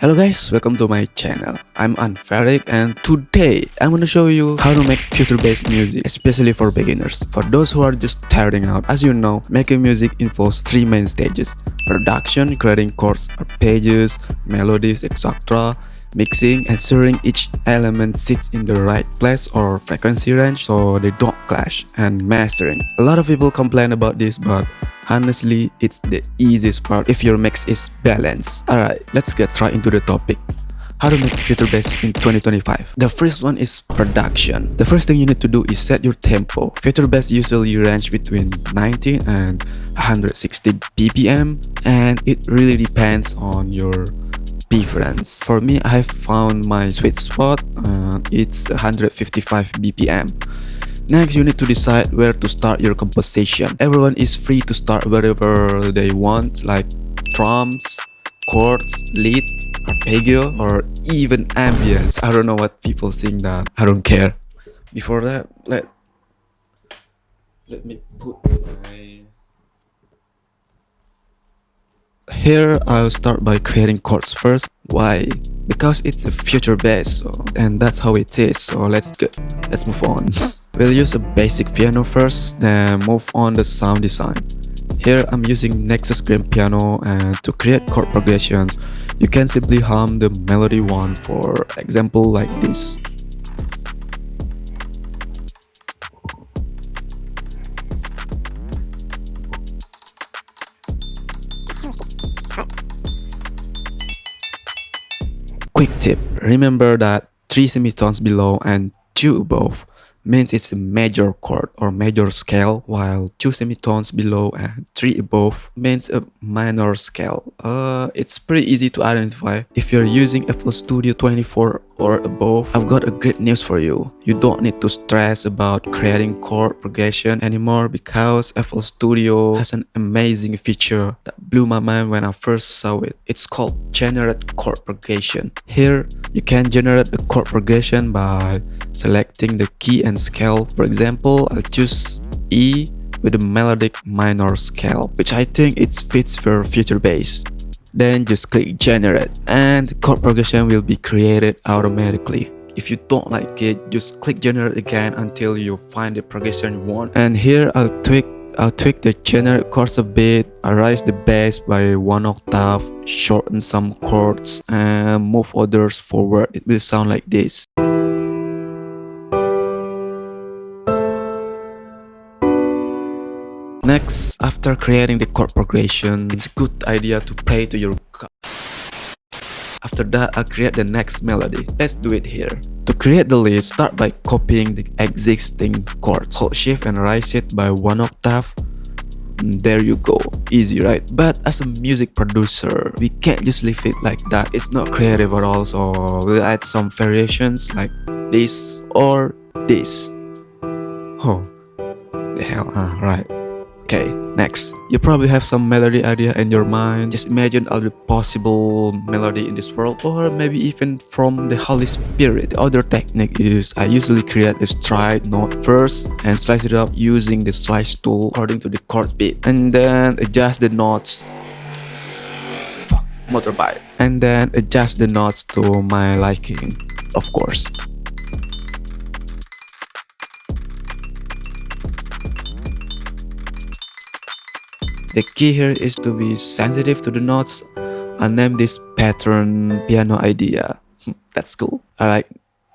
Hello guys, welcome to my channel. I'm Unpheric and today I'm gonna show you how to make future-based music, especially for beginners. For those who are just starting out, as you know, making music involves three main stages: production, creating chords, arpeggios, melodies, etc., mixing, ensuring each element sits in the right place or frequency range so they don't clash, and mastering. A lot of people complain about this, but honestly, it's the easiest part if your mix is balanced. Alright, let's get right into the topic. How to make future bass in 2025. The first one is production. The first thing you need to do is set your tempo. Future bass usually range between 90 and 160 BPM, and it really depends on your preference. For me, I have found my sweet spot. It's 155 BPM. Next, you need to decide where to start your composition. Everyone is free to start wherever they want, like drums, chords, lead, arpeggio, or even ambience. I don't know what people think that. I don't care. Before that, let me put my... Here, I'll start by creating chords first. Why? Because it's a future bass, and that's how it is. So let's move on. We'll use a basic piano first, then move on the sound design. Here I'm using Nexus Grand Piano, and to create chord progressions, you can simply hum the melody one, for example like this. Quick tip, remember that 3 semitones below and 2 above means it's a major chord or major scale, while 2 semitones below and 3 above means a minor scale. It's pretty easy to identify. If you're using FL Studio 24 or above, I've got a great news for you. You don't need to stress about creating chord progression anymore, because FL Studio has an amazing feature that blew my mind when I first saw it. It's called Generate Chord Progression. Here, you can generate a chord progression by selecting the key and scale. For example, I'll choose E with a melodic minor scale, which I think it fits for future bass. Then just click generate and the chord progression will be created automatically. If you don't like it, just click generate again until you find the progression you want. And here I'll tweak the generate chords a bit. I'll raise the bass by 1 octave, shorten some chords, and move others forward. It will sound like this. Next, after creating the chord progression, it's a good idea to play to your... After that, I'll create the next melody. Let's do it here. To create the lead, start by copying the existing chord. Hold shift and raise it by 1 octave. There you go. Easy, right? But as a music producer, we can't just leave it like that. It's not creative at all, so we'll add some variations like this or this. Oh, the hell, right. Okay, next. You probably have some melody idea in your mind. Just imagine all the possible melody in this world, or maybe even from the Holy Spirit. The other technique is I usually create a stride note first and slice it up using the slice tool according to the chord beat, and then adjust the notes. Motorbike. And then adjust the notes to my liking, of course. The key here is to be sensitive to the notes. I'll name this pattern piano idea. That's cool. Alright,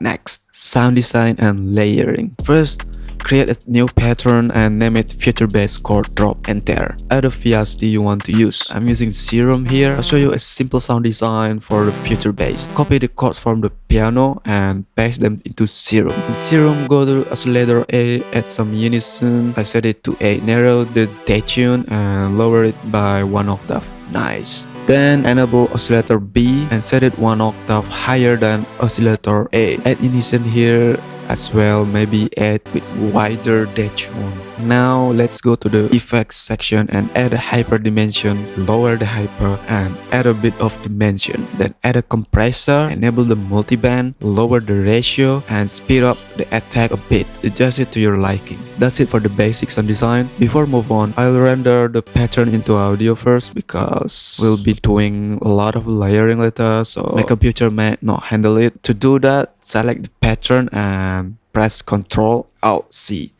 next, sound design and layering. First, create a new pattern and name it future bass chord drop. Enter. Add a VST you want to use. I'm using Serum here. I'll show you a simple sound design for the future bass. Copy the chords from the piano and paste them into Serum. In Serum, go to oscillator A, add some unison. I set it to A. Narrow the detune and lower it by 1 octave. Nice. Then enable oscillator B and set it 1 octave higher than oscillator A. Add unison here as well, maybe add with wider detune. Now let's go to the effects section and add a hyper dimension, lower the hyper and add a bit of dimension. Then add a compressor, enable the multiband, lower the ratio and speed up the attack a bit. Adjust it to your liking. That's it for the basic sound design. Before move on, I'll render the pattern into audio first because we'll be doing a lot of layering later, so my computer may not handle it. To do that, select the pattern and press Ctrl Alt C.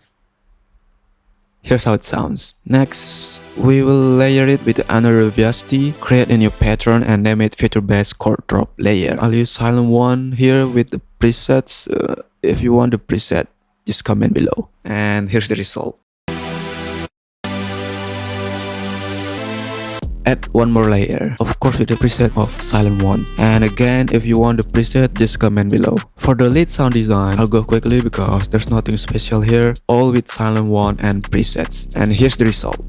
Here's how it sounds. Next, we will layer it with another VST, create a new pattern and name it Feature Based Chord Drop Layer. I'll use Silent 1 here with the presets. If you want the preset, just comment below. And here's the result. Add one more layer, of course with the preset of Silent 1. And again, if you want the preset, just comment below. For the lead sound design, I'll go quickly because there's nothing special here, all with Silent 1 and presets. And here's the result.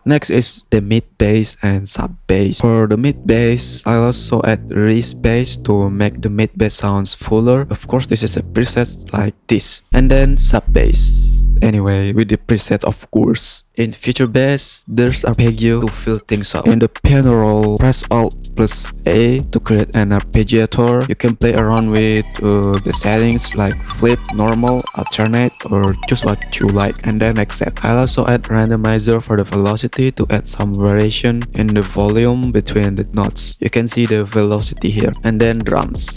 Next is the mid bass and sub bass. For the mid bass, I also add raise bass to make the mid bass sounds fuller. Of course, this is a preset like this. And then sub bass. Anyway, with the preset of course. In Feature Bass, there's arpeggio to fill things up. In the piano roll, press Alt plus A to create an arpeggiator. You can play around with the settings like flip, normal, alternate, or choose what you like and then accept. I'll also add randomizer for the velocity to add some variation in the volume between the notes. You can see the velocity here. And then drums.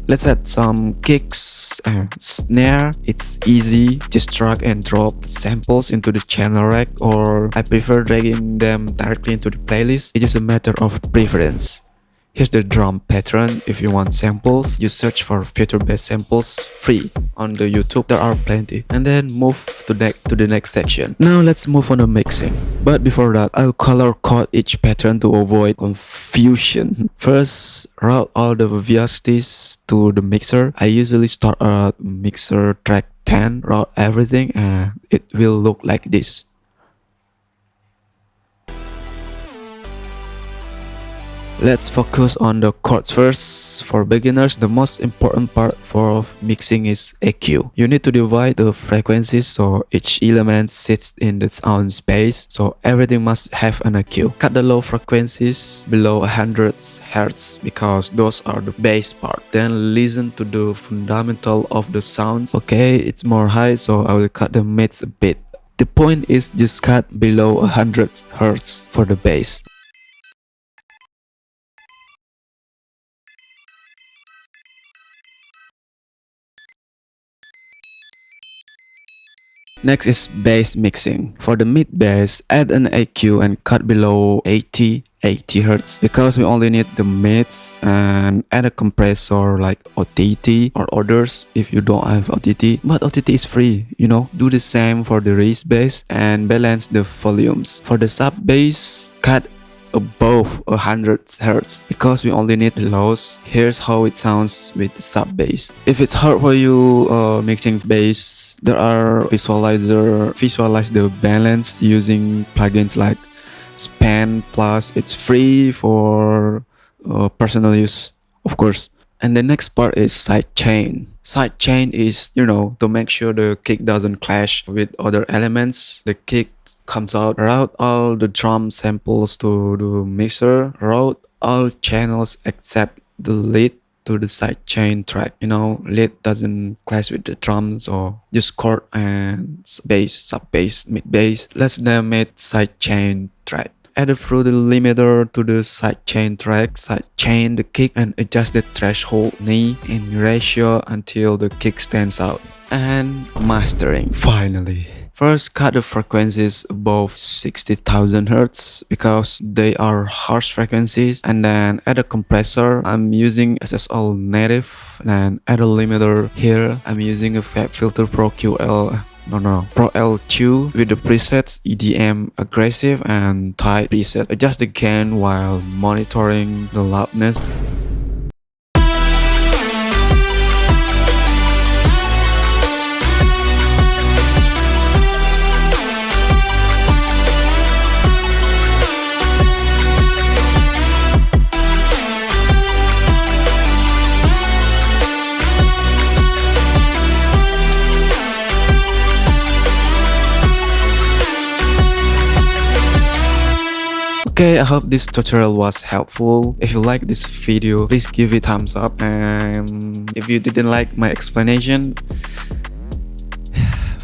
Let's add some kicks and snare. It's easy, just drag and drop samples into the channel rack, or I prefer dragging them directly into the playlist. It's just a matter of preference. Here's the drum pattern. If you want samples, you search for Feature Based samples free on the YouTube. There are plenty. And then move to the next section. Now let's move on to mixing. But before that, I'll color code each pattern to avoid confusion. First, route all the VSTs to the mixer. I usually start at mixer track 10, route everything, and it will look like this. Let's focus on the chords first. For beginners, the most important part for mixing is EQ. You need to divide the frequencies so each element sits in its own space, so everything must have an EQ. Cut the low frequencies below 100 Hz because those are the bass part. Then listen to the fundamental of the sounds. Okay, it's more high, so I will cut the mids a bit. The point is just cut below 100 Hz for the bass. Next is bass mixing. For the mid bass, add an EQ and cut below 80 Hz because we only need the mids, and add a compressor like OTT or others if you don't have OTT. But OTT is free, you know. Do the same for the raise bass and balance the volumes. For the sub bass, cut above 100 Hz because we only need the lows. Here's how it sounds with the sub bass. If it's hard for you mixing bass, there are visualize the balance using plugins like Span Plus. It's free for personal use, of course. And the next part is sidechain. Sidechain is, you know, to make sure the kick doesn't clash with other elements. The kick comes out, route all the drum samples to the mixer, route all channels except the lead to the sidechain track. You know, lead doesn't clash with the drums, or just chord and bass, sub bass, mid bass. Let's name it sidechain track. Add a fruity limiter to the sidechain track, sidechain the kick and adjust the threshold knee in ratio until the kick stands out. And mastering, finally. First, cut the frequencies above 60,000 Hz because they are harsh frequencies, and then add a compressor. I'm using SSL native, and add a limiter here. I'm using a Fab Filter Pro Pro L2 with the presets EDM aggressive and tight preset. Adjust the gain while monitoring the loudness. Okay, I hope this tutorial was helpful. If you like this video, please give it thumbs up, and if you didn't like my explanation,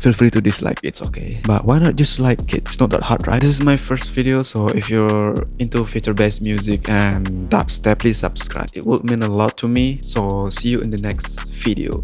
feel free to dislike, it's okay. But why not just like it? It's not that hard, right? This is my first video, so if you're into feature-based music and dubstep, please subscribe. It would mean a lot to me. So see you in the next video.